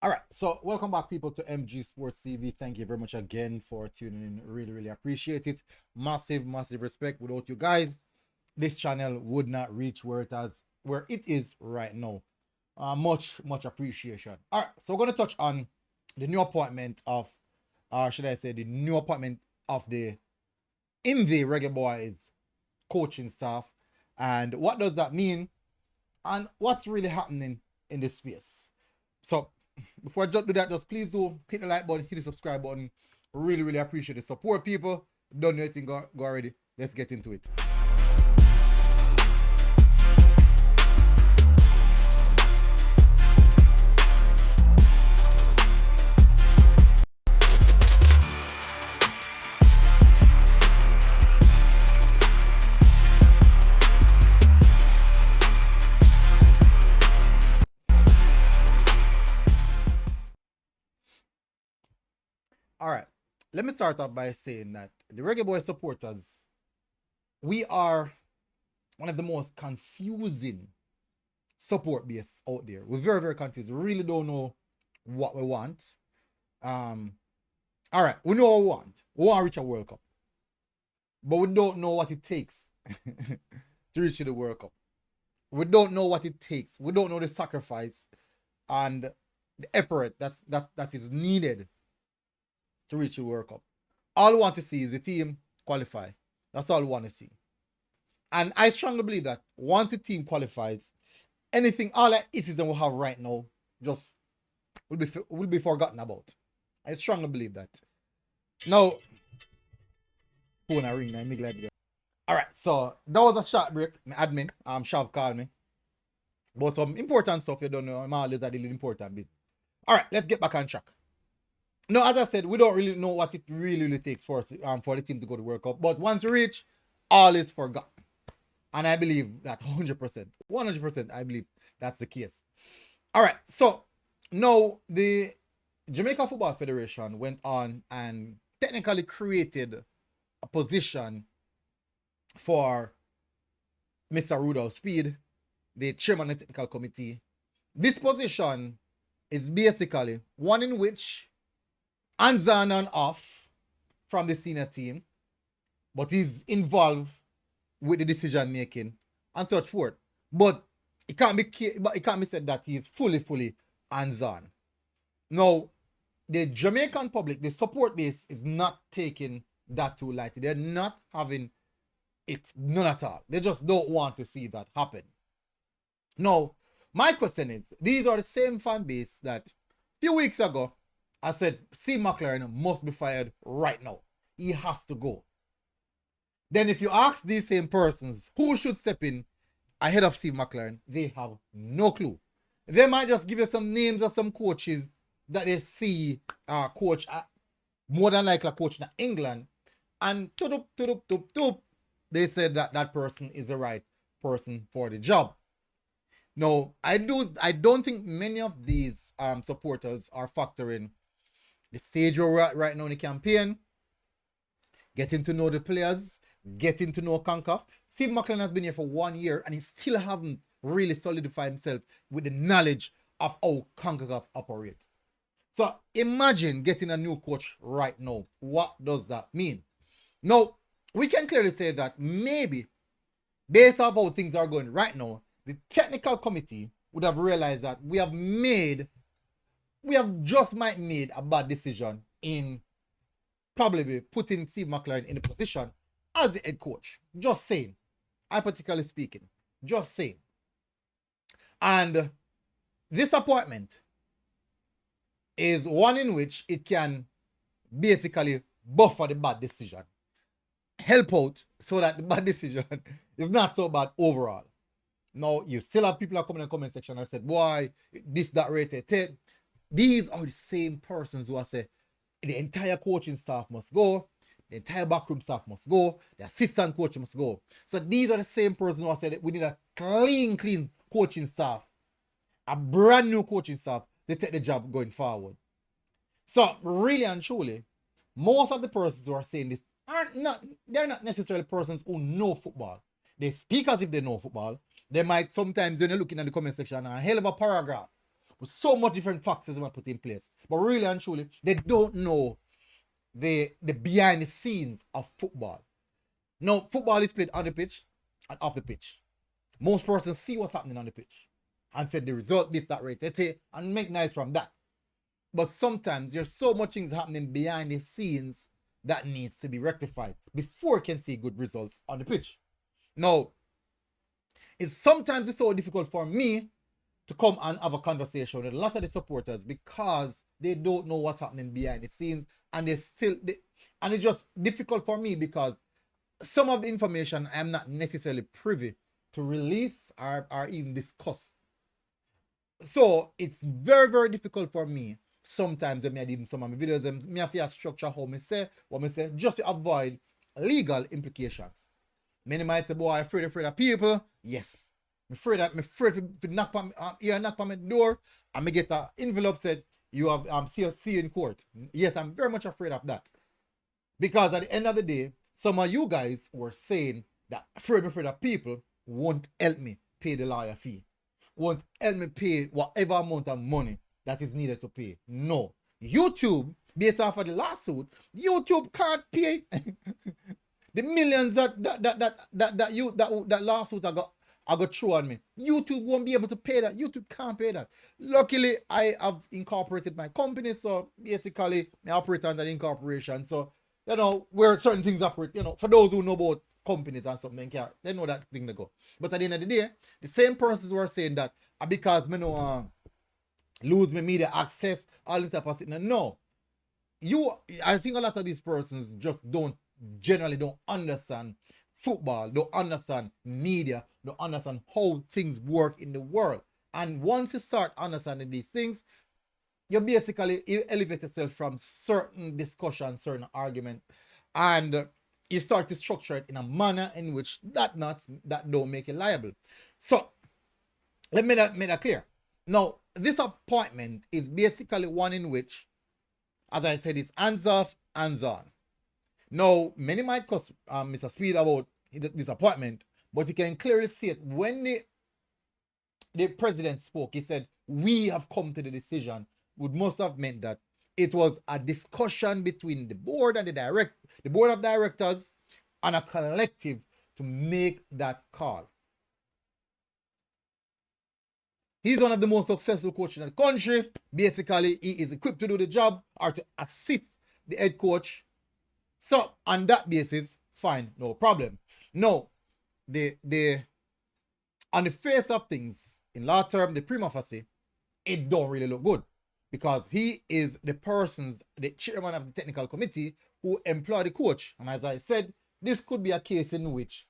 All right, so welcome back, people, to MG Sports TV. Thank you very much again for tuning in. Really, really appreciate it. Massive, massive respect. Without you guys, this channel would not reach where it is right now. Much, much appreciation. All right, so we're gonna touch on the new appointment of, should I say, the new appointment of the Reggae Boyz coaching staff, and what does that mean, and what's really happening in this space. So before I just do that, just please do hit the like button, hit the subscribe button. Really, really appreciate the support, people. Don't know anything, go already. Let's get into it. All right. Let me start off by saying that the Reggae Boy supporters, we are one of the most confusing support base out there. We're very, very confused. We really don't know what we want. Um, all right, we know what we want. We want to reach a World Cup, but we don't know what it takes to reach the World Cup. We don't know what it takes. We don't know the sacrifice and the effort that is needed to reach the World Cup. All we want to see is the team qualify. That's all we want to see. And I strongly believe that once the team qualifies, anything, all that issues that we have right now, just will be forgotten about. I strongly believe that. Now, phone a ring, I'm glad you. All right, so that was a short break. My admin, Shav called me. But some important stuff you don't know. I'm always a really important bit. All right, let's get back on track. No, as I said, we don't really know what it really takes for the team to go to World Cup. But once we reach, all is forgotten. And I believe that 100%. 100%, I believe that's the case. All right, so now the Jamaica Football Federation went on and technically created a position for Mr. Rudolph Speid, the chairman of the technical committee. This position is basically one in which hands on and off from the senior team, but he's involved with the decision making and so forth. But it can't be said that he is fully hands on. Now, the Jamaican public, the support base, is not taking that too lightly. They're not having it none at all. They just don't want to see that happen. Now, my question is, these are the same fan base that a few weeks ago I said Steve McLaren must be fired right now. He has to go. Then if you ask these same persons who should step in ahead of Steve McLaren, they have no clue. They might just give you some names of some coaches that they see coach more than likely coach in England, and they said that that person is the right person for the job. No, I don't think many of these supporters are factoring the stage we're at right now in the campaign, getting to know the players, getting to know CONCACAF. Steve McLaren has been here for 1 year and he still haven't really solidified himself with the knowledge of how CONCACAF operates. So imagine getting a new coach right now. What does that mean? Now, we can clearly say that maybe, based on how things are going right now, the technical committee would have realized that we have just might made a bad decision in probably putting Steve McLaren in a position as the head coach. Just saying. Hypothetically speaking. Just saying. And this appointment is one in which it can basically buffer the bad decision. Help out so that the bad decision is not so bad overall. Now, you still have people that come in the comment section and said, boy, this, that, rated. These are the same persons who are saying the entire coaching staff must go, the entire backroom staff must go, the assistant coach must go. So these are the same persons who are saying we need a clean coaching staff, a brand new coaching staff to take the job going forward. So really and truly, most of the persons who are saying this they're not necessarily persons who know football. They speak as if they know football. They might sometimes, when you're looking at the comment section, a hell of a paragraph. with so much different factors they put in place. But really and truly, they don't know the behind the scenes of football. Now, football is played on the pitch and off the pitch. Most persons see what's happening on the pitch and say the result, this, that, right, and make nice from that. But sometimes there's so much things happening behind the scenes that needs to be rectified before you can see good results on the pitch. Now, sometimes it's so difficult for me to come and have a conversation with a lot of the supporters because they don't know what's happening behind the scenes, and and it's just difficult for me because some of the information I'm not necessarily privy to release or even discuss. So it's very, very difficult for me sometimes when I did some of my videos, and me have to structure how me say what me say just to avoid legal implications. Many might say, boy, I'm afraid of people. Yes. I'm afraid to knock on my door and me get an envelope said, you have see you in court. Yes, I'm very much afraid of that. Because at the end of the day, some of you guys were saying that afraid of people won't help me pay the lawyer fee. Won't help me pay whatever amount of money that is needed to pay. No. YouTube, based off of the lawsuit, YouTube can't pay the millions that lawsuit I got through on me. YouTube won't be able to pay that. YouTube can't pay that. Luckily, I have incorporated my company, so basically I operate under the incorporation. So, you know, where certain things operate, you know, for those who know about companies and something, they know that thing to go. But at the end of the day, the same persons were saying that because me no lose my media access, all this type of thing. No. I think a lot of these persons just generally don't understand football, don't understand media, don't understand how things work in the world. And once you start understanding these things, you elevate yourself from certain discussion, certain argument, and you start to structure it in a manner in which that don't make you liable. So let me make that clear. Now, this appointment is basically one in which, as I said, it's hands off, hands on. Now, many might cuss Mr. Speid about this appointment, but you can clearly see it when the president spoke. He said, we have come to the decision, would must have meant that it was a discussion between the board and the board of directors and a collective to make that call. He's one of the most successful coaches in the country. Basically, he is equipped to do the job or to assist the head coach. So, on that basis, fine, no problem. No, on the face of things, in law term, the prima facie, it don't really look good. Because he is the chairman of the technical committee who employed the coach. And as I said, this could be a case in which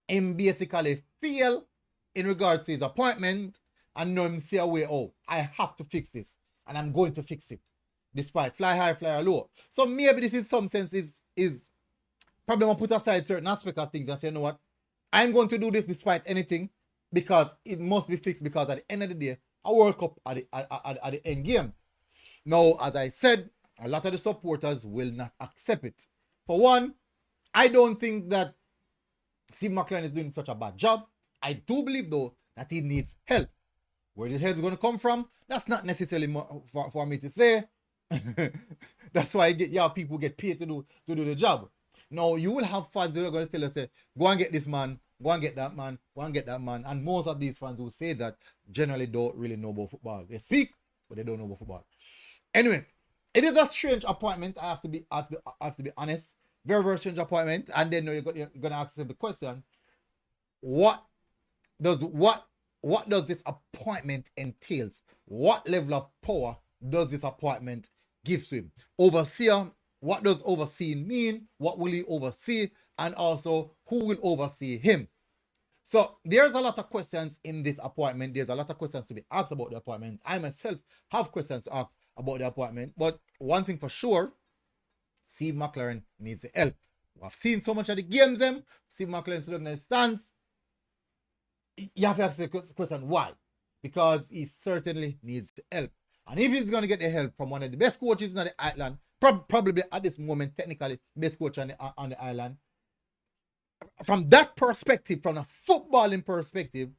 him basically fail in regards to his appointment and know him say away, oh, I have to fix this and I'm going to fix it. Despite fly high, fly low. So maybe this in some sense is probably going to put aside certain aspects of things and say, you know what, I'm going to do this despite anything because it must be fixed, because at the end of the day, a World Cup at the end game. Now, as I said, a lot of the supporters will not accept it. For one, I don't think that Steve McLaren is doing such a bad job. I do believe, though, that he needs help. Where the help is going to come from, that's not necessarily for me to say. That's why people get paid to do the job. Now, you will have fans who are going to tell us, say, go and get this man, go and get that man, go and get that man. And most of these fans who say that generally don't really know about football. They speak, but they don't know about football. Anyways, it is a strange appointment. I have to be honest. Very, very strange appointment. And then you're going to ask the question, what does this appointment entails? What level of power does this appointment give to him? Overseer, what does overseeing mean? What will he oversee? And also, who will oversee him? So there's a lot of questions in this appointment. There's a lot of questions to be asked about the appointment. I myself have questions to ask about the appointment. But one thing for sure, Steve McLaren needs the help. We've seen so much of the games, Steve McLaren's looking at the stands. You have to ask the question, why? Because he certainly needs the help. And if he's going to get the help from one of the best coaches on the island, probably at this moment, technically, best coach on the island, from that perspective, from a footballing perspective,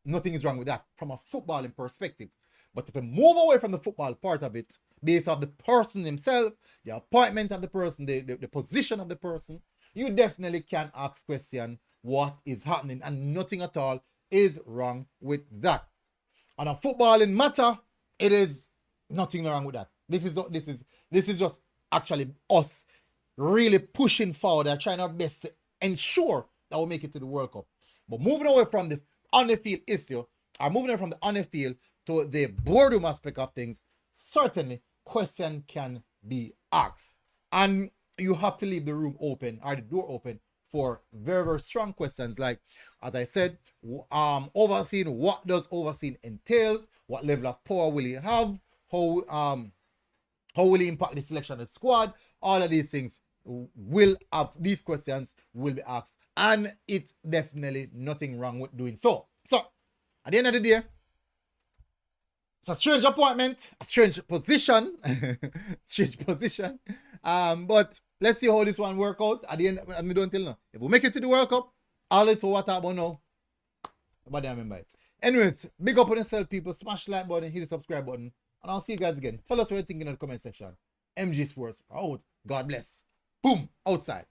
nothing is wrong with that. From a footballing perspective. But if you move away from the football part of it, based off the person himself, the appointment of the person, the position of the person, you definitely can ask question what is happening, and nothing at all is wrong with that. On a footballing matter, it is nothing wrong with that. This is just actually us really pushing forward and trying our best to ensure that we make it to the World Cup. But moving away from the on the field issue, or moving away from the on the field to the boardroom aspect of things, certainly question can be asked. And you have to leave the room open, or the door open, for very, very strong questions. Like, as I said, overseeing, what does overseeing entails? What level of power will he have? How will he impact the selection of the squad? All of these things will have, these questions will be asked. And it's definitely nothing wrong with doing so. So, at the end of the day, it's a strange appointment, a strange position, strange position. But let's see how this one work out. At the end, I mean, don't tell now. If we make it to the World Cup, all this for what about now? Nobody remember it. Anyways, big up on yourself, people. Smash the like button, hit the subscribe button, and I'll see you guys again. Tell us what you're thinking in the comment section. MG Sports out. God bless. Boom. Outside.